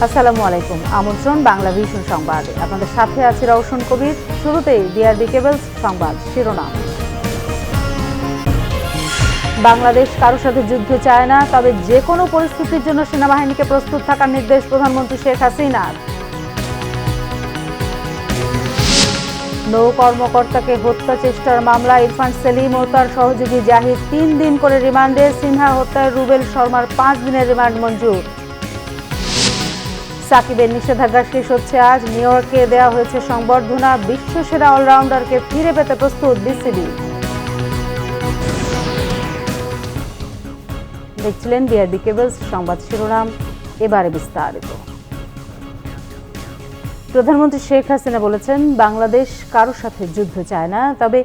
আসসালামু আলাইকুম। আমন্ত্রণ বাংলা ভিশন সংবাদে। আপনাদের সাথে আছি রওশন কবির। শুরুতেই বিআরবি কেবলস সংবাদ শিরোনাম। বাংলাদেশ কারোর সাথে যুদ্ধ চায় না, তবে যে কোনো পরিস্থিতির জন্য সেনাবাহিনীকে প্রস্তুত থাকার নির্দেশ প্রধানমন্ত্রী শেখ হাসিনার। নৌ কর্মকর্তাকে হত্যা চেষ্টার মামলায় ইরফান সেলিম ও তার সহযোগী জাহিদ ৩ দিন করে রিমান্ডে। সিনহা হত্যায় রুবেল শর্মার ৫ দিনের রিমান্ড মঞ্জুর। সাকিবের নিষেধাজ্ঞা শেষ হচ্ছে আজ। নিউ ইয়র্কে দেওয়া হয়েছে সংবর্ধনা। বিশ্বসেরা অলরাউন্ডারকে ফিরে পেতে প্রস্তুত বিসিবি। দেখছিলেন বিআরবি কেবলস সংবাদ শিরোনাম, এবারে বিস্তারিত। প্রধানমন্ত্রী শেখ হাসিনা বলেছেন, বাংলাদেশ কারোর সাথে যুদ্ধ চায় না, তবে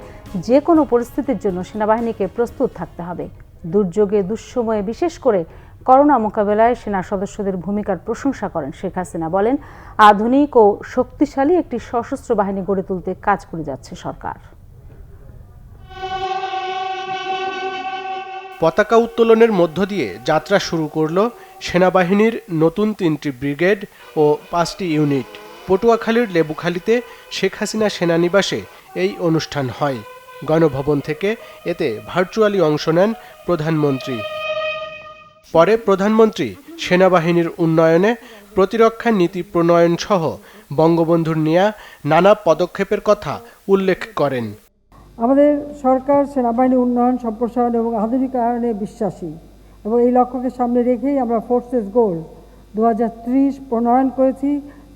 যে কোনো পরিস্থিতির জন্য সেনাবাহিনীকে প্রস্তুত থাকতে হবে। দুর্যোগে দুঃসময়ে বিশেষ করে করোনা মোকাবেলায় সেনা সদস্যদের ভূমিকার প্রশংসা করেন শেখ হাসিনা। বলেন, আধুনিক ও শক্তিশালী একটি সশস্ত্র বাহিনী গড়ে তুলতে কাজ করে যাচ্ছে সরকার। পতাকা উত্তোলনের মধ্য দিয়ে যাত্রা শুরু করল সেনাবাহিনীর নতুন 3টি ব্রিগেড ও 5টি ইউনিট। পটুয়াখালীর লেবুখালীতে শেখ হাসিনা সেনানিবাসে এই অনুষ্ঠান হয়। গণভবন থেকে এতে ভার্চুয়ালি অংশ নেন প্রধানমন্ত্রী। পরে প্রধানমন্ত্রী সেনাবাহিনীর উন্নয়নে প্রতিরক্ষা নীতি প্রণয়ন সহ বঙ্গবন্ধুর নেয়া নানা পদক্ষেপের কথা উল্লেখ করেন। আমাদের সরকার সেনাবাহিনী উন্নয়ন, সম্প্রসারণ এবং আধুনিকায়নে বিশ্বাসী এবং এই লক্ষ্যকে সামনে রেখেই আমরা ফোর্সেস গোল 2030 প্রণয়ন করেছি,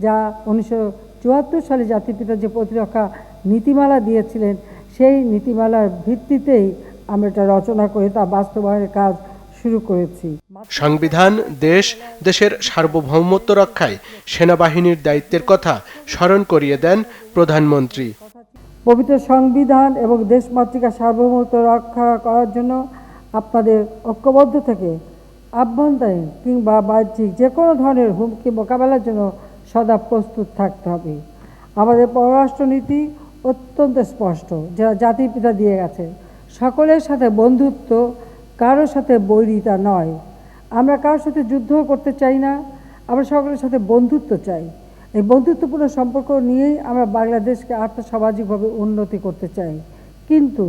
যা 1974 সালে জাতির পিতা যে প্রতিরক্ষা নীতিমালা দিয়েছিলেন, সেই নীতিমালার ভিত্তিতেই আমরা এটা রচনা করে তা বাস্তবায়নের কাজ শুরু করেছি। সংবিধান দেশের সার্বভৌমত্ব রক্ষায় সেনাবাহিনীর দায়িত্বের কথা স্মরণ করিয়ে দেন প্রধানমন্ত্রী। পবিত্র সংবিধান এবং দেশমাতৃকা সার্বভৌমত্ব রক্ষা করার জন্য আপনাদের ঐক্যবদ্ধ থেকে আভ্যন্তরীণ কিংবা বাহ্যিক যে কোনো ধরনের হুমকি মোকাবেলার জন্য সদা প্রস্তুত থাকতে হবে। আমাদের পররাষ্ট্রনীতি অত্যন্ত স্পষ্ট, যা জাতির পিতা দিয়ে গেছে। সকলের সাথে বন্ধুত্ব, কারোর সাথে বৈরিতা নয়। আমরা কারোর সাথে যুদ্ধ করতে চাই না, আমরা সকলের সাথে বন্ধুত্ব চাই। এই বন্ধুত্বপূর্ণ সম্পর্ক নিয়েই আমরা বাংলাদেশকে আর্থসামাজিকভাবে উন্নতি করতে চাই। কিন্তু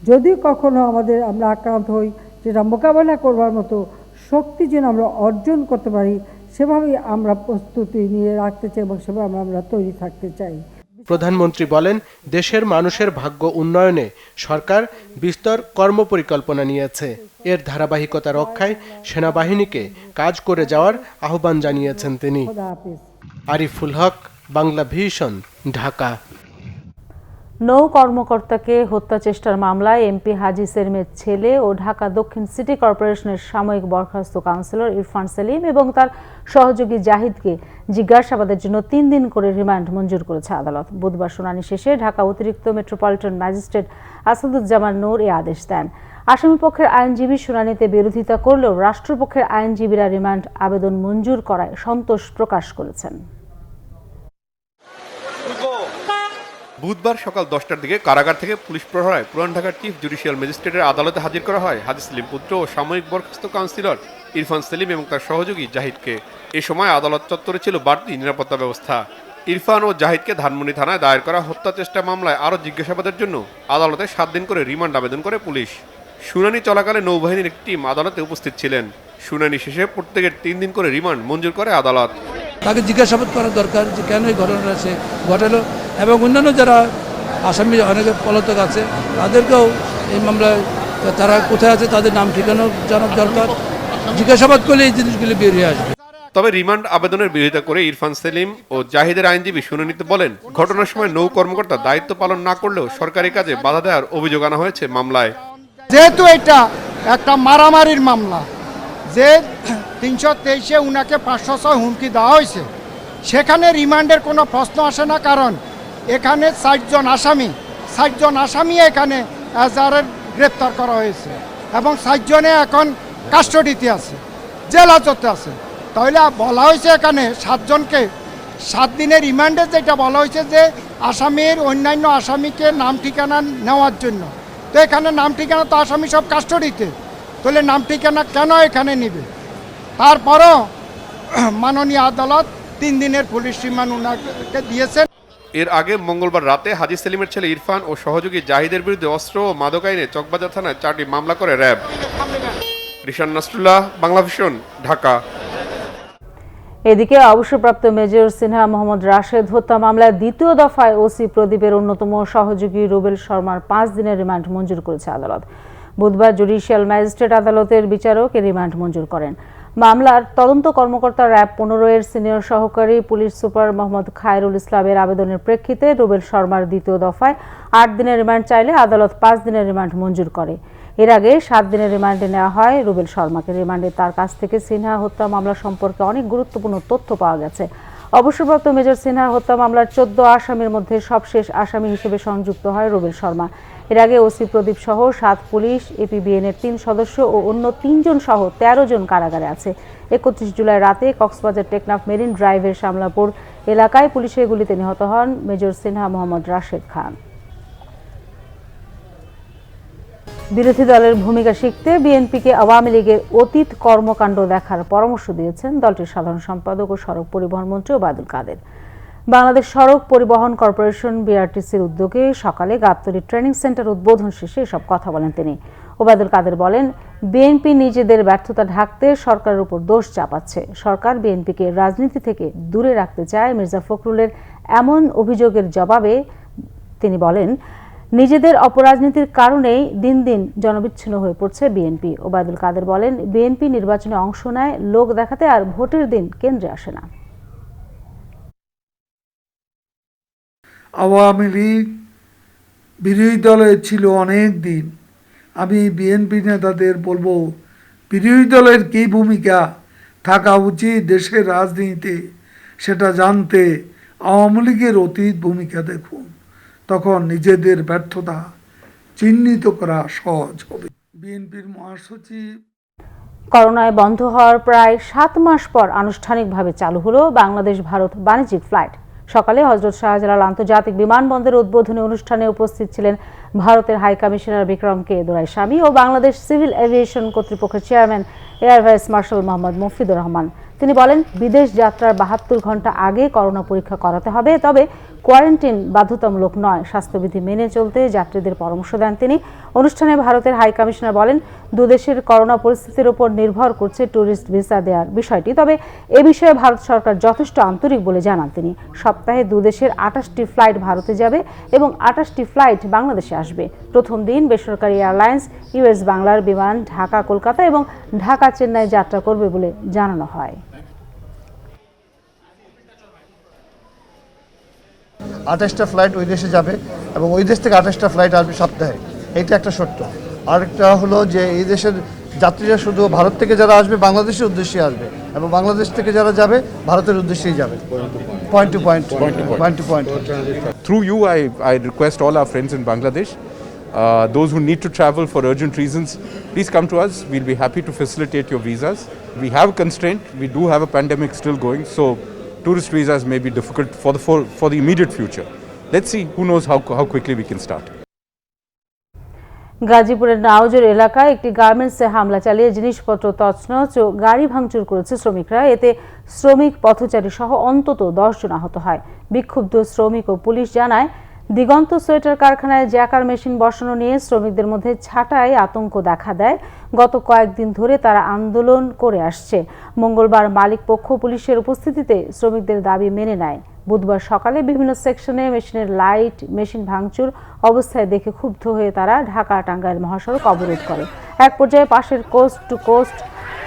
যদি কখনো আমরা আক্রান্ত হই, যেটা মোকাবেলা করবার মতো শক্তি যেন আমরা অর্জন করতে পারি, সেভাবেই আমরা প্রস্তুতি নিয়ে রাখতে চাই এবং সেভাবে আমরা তৈরি থাকতে চাই। প্রধানমন্ত্রী বলেন, দেশের মানুষের ভাগ্য উন্নয়নে সরকার বিস্তর কর্মপরিকল্পনা নিয়েছে। এর ধারাবাহিকতা রক্ষায় সেনাবাহিনীকে কাজ করে যাওয়ার আহ্বান জানিয়েছেন তিনি। আরিফুল হক, বাংলা ভিশন, ঢাকা। নৌ কর্মকর্তাকে হত্যা চেষ্টার মামলায় এমপি হাজী সেলিমের ছেলে ও ঢাকা দক্ষিণ সিটি কর্পোরেশনের সাময়িক বরখাস্ত কাউন্সিলর ইরফান সেলিম এবং তার সহযোগী জাহিদকে জিজ্ঞাসাবাদের জন্য 3 দিন করে রিমান্ড মঞ্জুর করেছে আদালত। বুধবার শুনানি শেষে ঢাকা অতিরিক্ত মেট্রোপলিটন ম্যাজিস্ট্রেট আসাদুজ্জামান নূর এই আদেশ দেন। আসামিপক্ষের আইনজীবী শুনানিতে বিরোধিতা করলেও রাষ্ট্রপক্ষের আইনজীবীরা রিমান্ড আবেদন মঞ্জুর করায় সন্তোষ প্রকাশ করেছেন। বুধবার সকাল 10টার দিকে কারাগার থেকে পুলিশ প্রহরায় পুরান ঢাকার চিফ জুডিশিয়াল ম্যাজিস্ট্রেটের আদালতে হাজির করা হয় হাজী সেলিম পুত্র ও সাময়িক বরখাস্ত কাউন্সিলর ইরফান সেলিম এবং তার সহযোগী জাহিদকে। এ সময় আদালত চত্বরে ছিল বাড়তি নিরাপত্তা ব্যবস্থা। ইরফান ও জাহিদকে ধানমন্ডি থানায় দায়ের করা হত্যা চেষ্টা মামলায় আরও জিজ্ঞাসাবাদের জন্য আদালতে 7 দিন করে রিমান্ড আবেদন করে পুলিশ। শুনানি চলাকালে নৌবাহিনীর একটি টিম আদালতে উপস্থিত ছিলেন। শুনানি শেষে প্রত্যেকের 3 দিন করে রিমান্ড মঞ্জুর করে আদালত। তাকে জিজ্ঞাসাবাদ করা দরকার যে কেন এই ঘটনাটা সে ঘটালো, এবং অন্যান্য যারা আসামি অনেকে পলাতক আছে তাদেরকেও এই মামলায় তারা কোথায় আছে তাদের নাম ঠিকানা জানার দরকার। জিজ্ঞাসাবাদ করলে এই জিনিসগুলি বেরিয়ে আসবে। তবে রিমান্ড আবেদনের বিরোধিতা করে ইরফান সেলিম ও জাহিদের আইনজীবী শুনানিতে বলেন, ঘটনার সময় নৌ কর্মকর্তা দায়িত্ব পালন না করলেও সরকারি কাজে বাধা দেওয়ার অভিযোগ আনা হয়েছে মামলায়। যেহেতু এটা একটা মারামারির মামলা, যে 323-এ উনাকে 506 হুমকি দেওয়া হয়েছে, সেখানে রিমান্ডের কোনো প্রশ্ন আসে না। কারণ এখানে 60 জন আসামি এখানে এজাহারের গ্রেপ্তার করা হয়েছে এবং 60 জনে এখন কাস্টডিতে আছে, জেল হাজতে আছে। তাহলে বলা হয়েছে এখানে 7 জনকে 7 দিনের রিমান্ডে, যেটা বলা হয়েছে যে আসামির অন্যান্য আসামিকে নাম ঠিকানা নেওয়ার জন্য। তো এখানে নাম ঠিকানা তো আসামি সব কাস্টডিতে, তাহলে নাম ঠিকানা কেন এখানে নিবে? তারপরও মাননীয় আদালত 3 দিনের পুলিশ রিমান্ড উনাকে দিয়েছেন। এর আগে মঙ্গলবার রাতে হাজী সেলিমের ছেলে ইরফান ও সহযোগী জাহিদের বিরুদ্ধে অস্ত্র ও মাদক আইনে চকবাজার থানায় 4টি মামলা করে র্যাব। রিশান নাসরুল্লাহ, বাংলা ভিশন, ঢাকা। এদিকে অবসরপ্রাপ্ত মেজর সিনহা মোহাম্মদ রাশেদ হত্যা মামলায় দ্বিতীয় দফায় ওসি প্রদীপের অন্যতম সহযোগী রুবেল শর্মার 5 দিনের রিমান্ড মঞ্জুর করেছে আদালত। বুধবার জুডিশিয়াল ম্যাজিস্ট্রেট আদালতের বিচারক এই রিমান্ড মঞ্জুর করেন। মামলার তদন্ত কর্মকর্তা র্যাব 15 এর সিনিয়র সহকারী পুলিশ সুপার মোহাম্মদ খায়রুল ইসলামের আবেদনের প্রেক্ষিতে রুবেল শর্মার দ্বিতীয় দফায় 8 দিনের রিমান্ড চাইলে আদালত 5 দিনের রিমান্ড মঞ্জুর করে। এর আগে 7 দিনের রিমান্ডে নেওয়া হয় রুবেল শর্মাকে। রিমান্ডে তার কাছ থেকে সিনহা হত্যা মামলা সম্পর্কে অনেক গুরুত্বপূর্ণ তথ্য পাওয়া গেছে। অবসরপ্রাপ্ত মেজর সিনহা হত্যা মামলার 14 আসামির মধ্যে সবশেষ আসামি হিসেবে সংযুক্ত হয় রুবেল শর্মা। এর আগে ওসি প্রদীপ সহ 7 পুলিশ, এপিবিএন এর 3 সদস্য ও অন্য 3 জন সহ 13 জন কারাগারে আছে। 31 জুলাই রাতে কক্সবাজার টেকনাফ মেরিন ড্রাইভের শামলাপুর এলাকায় পুলিশের গুলিতে নিহত হন মেজর সিনহা মোহাম্মদ রাশেদ খান। বিরোধী দলের ভূমিকা শিখতে বিএনপিকে আওয়ামী লীগের অতীত কর্মকাণ্ড দেখার পরামর্শ দিয়েছেন দলটির সাধারণ সম্পাদক ও সড়ক পরিবহন মন্ত্রী ওবায়দুল কাদের। বাংলাদেশ সড়ক পরিবহন কর্পোরেশন বিআরটিসির উদ্যোগে সকালে গাবতলী ট্রেনিং সেন্টার উদ্বোধন শেষে এসব কথা বলেন তিনি। ওবায়দুল কাদের বলেন, বিএনপি নিজেদের ব্যর্থতা ঢাকতে সরকারের উপর দোষ চাপাচ্ছে। সরকার বিএনপিকে রাজনীতি থেকে দূরে রাখতে চায়। মির্জা ফখরুলের এমন অভিযোগের জবাবে তিনি বলেন, নিজেদের অপরাজনীতির কারণেই দিন দিন জনবিচ্ছিন্ন হয়ে পড়ছে বিএনপি। ওবায়দুল কাদের বলেন, বিএনপি নির্বাচনে অংশ নেয় লোক দেখাতে, আর ভোটের দিন কেন্দ্রে আসে না। আওয়ামী লীগ বিরোধী দলে ছিল অনেক দিন। আমি বিএনপি নেতাদের বলবো, বিরোধী দলের কী ভূমিকা থাকা উচিত দেশের রাজনীতিতে সেটা জানতে আওয়ামী লীগের অতীত ভূমিকা দেখুন, তখন নিজেদের ব্যর্থতা চিহ্নিত করা সহজ হবে। বিএনপির মহাসচিব। করোনায় বন্ধ হওয়ার প্রায় 7 মাস পর আনুষ্ঠানিকভাবে চালু হলো বাংলাদেশ ভারত বাণিজ্যিক ফ্লাইট। সকালে হযরত শাহজালাল আন্তর্জাতিক বিমানবন্দরের উদ্বোধনী অনুষ্ঠানে উপস্থিত ছিলেন ভারতের হাই কমিশনার বিক্রম কে দোরাইস্বামী ও বাংলাদেশ সিভিল এভিয়েশন কর্তৃপক্ষের chairman air vice marshal Mohammad Mufidur Rahman. তিনি বলেন, বিদেশ যাত্রার 72 ঘন্টা আগে করোনা পরীক্ষা করাতে হবে, তবে কোয়ারেন্টিন বাধ্যতামূলক নয়। স্বাস্থ্যবিধি মেনে চলতে যাত্রীদের পরামর্শ দেন তিনি। অনুষ্ঠানে ভারতের হাই কমিশনার বলেন, দুদেশের করোনা পরিস্থিতির উপর নির্ভর করছে ট্যুরিস্ট ভিসা দেওয়ার বিষয়টি, তবে এ বিষয়ে ভারত সরকার যথেষ্ট আন্তরিক বলে জানান তিনি। সপ্তাহে দুদেশের 28টি ফ্লাইট ভারতে যাবে এবং 28টি ফ্লাইট বাংলাদেশে আসবে। প্রথম দিন বেসরকারি এয়ারলাইন্স ইউএস বাংলার বিমান ঢাকা কলকাতা এবং ঢাকা চেন্নাই যাত্রা করবে বলে জানানো হয়। 28টা ফ্লাইট ওই দেশে যাবে এবং ওই দেশ থেকে 28টা ফ্লাইট আসবে সপ্তাহে। এইটা একটা সত্য। আরেকটা হলো যে এই দেশের যাত্রীরা শুধু ভারত থেকে যারা আসবে বাংলাদেশের উদ্দেশ্যে আসবে এবং বাংলাদেশ থেকে যারা যাবে ভারতের উদ্দেশ্যেই যাবে। Point to point. Through you, I request all our friends in Bangladesh, those who need to travel for urgent reasons, please come to us. We'll be happy to facilitate your visas. We have a constraint. We do have a pandemic still going, so tourist visas may be difficult for the immediate future. Let's see, who knows how quickly we can start. গাজীপুরের নাওজোর এলাকায় একটি গার্মেন্টসে হামলা চালিয়ে জিনিসপত্র তছনছ ও গাড়ি ভাঙচুর করেছে শ্রমিকরা। এতে শ্রমিক, পথচারী সহ অন্তত 10 জন আহত হয়। বিক্ষুব্ধ শ্রমিক ও পুলিশ জানায়, দিগন্ত সোয়েটার কারখানায় জ্যাকার মেশিন বসানো নিয়ে শ্রমিকদের মধ্যে ছাঁটাই আতঙ্ক দেখা দেয়। গত কয়েকদিন ধরে তারা আন্দোলন করে আসছে। মঙ্গলবার মালিক পক্ষ পুলিশের উপস্থিতিতে শ্রমিকদের দাবি মেনে নেয়। বুধবার সকালে বিভিন্ন সেকশনে মেশিনের লাইট, মেশিন ভাঙচুর অবস্থায় দেখে ক্ষুব্ধ হয়ে তারা ঢাকা টাঙ্গাইল মহাসড়ক অবরোধ করে। এক পর্যায়ে পাশের কোস্ট টু কোস্ট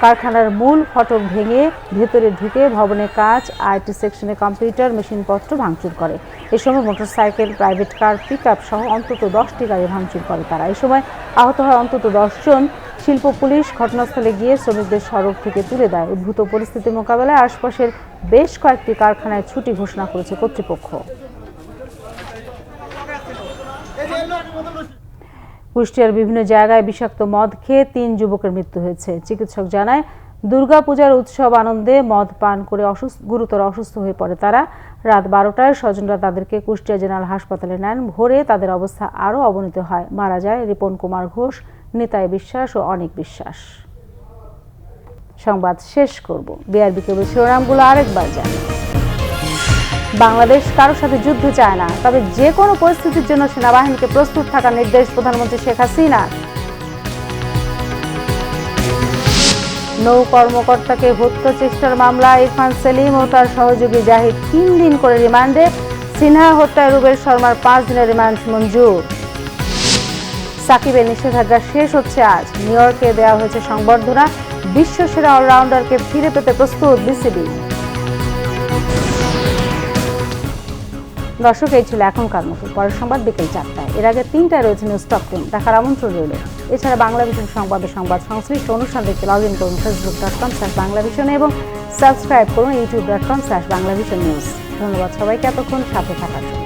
কারখানার মূল ফটক ভেঙে ভেতরে ঢুকে ভবনের কাজ, আইটি সেকশনে কম্পিউটার, মেশিনপত্র ভাঙচুর করে। এ সময় মোটরসাইকেল, প্রাইভেট কার, পিকআপ সহ অন্তত 10টি গাড়ি ভাঙচুর করে তারা। এই সময় আহত হয় অন্তত 10 জন। শিল্প পুলিশ ঘটনাস্থলে গিয়ে শ্রমিকদের সড়ক থেকে তুলে দেয়। উদ্ভূত পরিস্থিতি মোকাবেলায় আশপাশের বেশ কয়েকটি কারখানায় ছুটি ঘোষণা করেছে কর্তৃপক্ষ। কুষ্টিয়ার বিভিন্ন জায়গায় বিষাক্ত মদ খেয়ে 3 যুবকের মৃত্যু হয়েছে। চিকিৎসক জানায়, দুর্গাপূজার উৎসব আনন্দে মদ পান করে গুরুতর অসুস্থ হয়ে পড়ে তারা। রাত 12টায় স্বজনরা তাদেরকে কুষ্টিয়া জেনারেল হাসপাতালে নেন। ভোরে তাদের অবস্থা আরও অবনতি হয়। মারা যায় রিপন কুমার ঘোষ, নিতাই বিশ্বাস ও অনিক বিশ্বাস। সংবাদ শেষ করব। বিআরবি কেবল শিরোনামগুলো আরেকবার জানি। বাংলাদেশ কারোর সাথে যুদ্ধ চায় না, তবে যে কোনো পরিস্থিতির জন্য সেনাবাহিনীকে প্রস্তুত থাকার নির্দেশ প্রধানমন্ত্রী শেখ হাসিনা। নৌ কর্মকর্তাকে হত্যা চেষ্টার মামলায় ইরফান সেলিম ও তার সহযোগী জাহিদ 3 দিন করে রিমান্ডে। সিনহা হত্যায় রুবেল শর্মার 5 দিনের রিমান্ড মঞ্জুর। সাকিবের নিষেধাজ্ঞা শেষ হচ্ছে আজ। নিউ ইয়র্কে দেওয়া হয়েছে সংবর্ধনা। বিশ্বসেরা অলরাউন্ডারকে ফিরে পেতে প্রস্তুত বিসিবি। দর্শক, এই ছিল এখনকার মতো। পরের সংবাদ বিকেল 4টায়। এর আগে 3টায় রয়েছে নিউজ টপ 10। দেখার আমন্ত্রণ রইল। এছাড়া বাংলাভিশন সংবাদ সংশ্লিষ্ট অনুষ্ঠান দেখতে লগ ইন করুন facebook.com/বাংলাভিশন এবং সাবস্ক্রাইব করুন youtube.com/বাংলাভিশন নিউজ। ধন্যবাদ সবাইকে এতক্ষণ সাথে থাকার জন্য।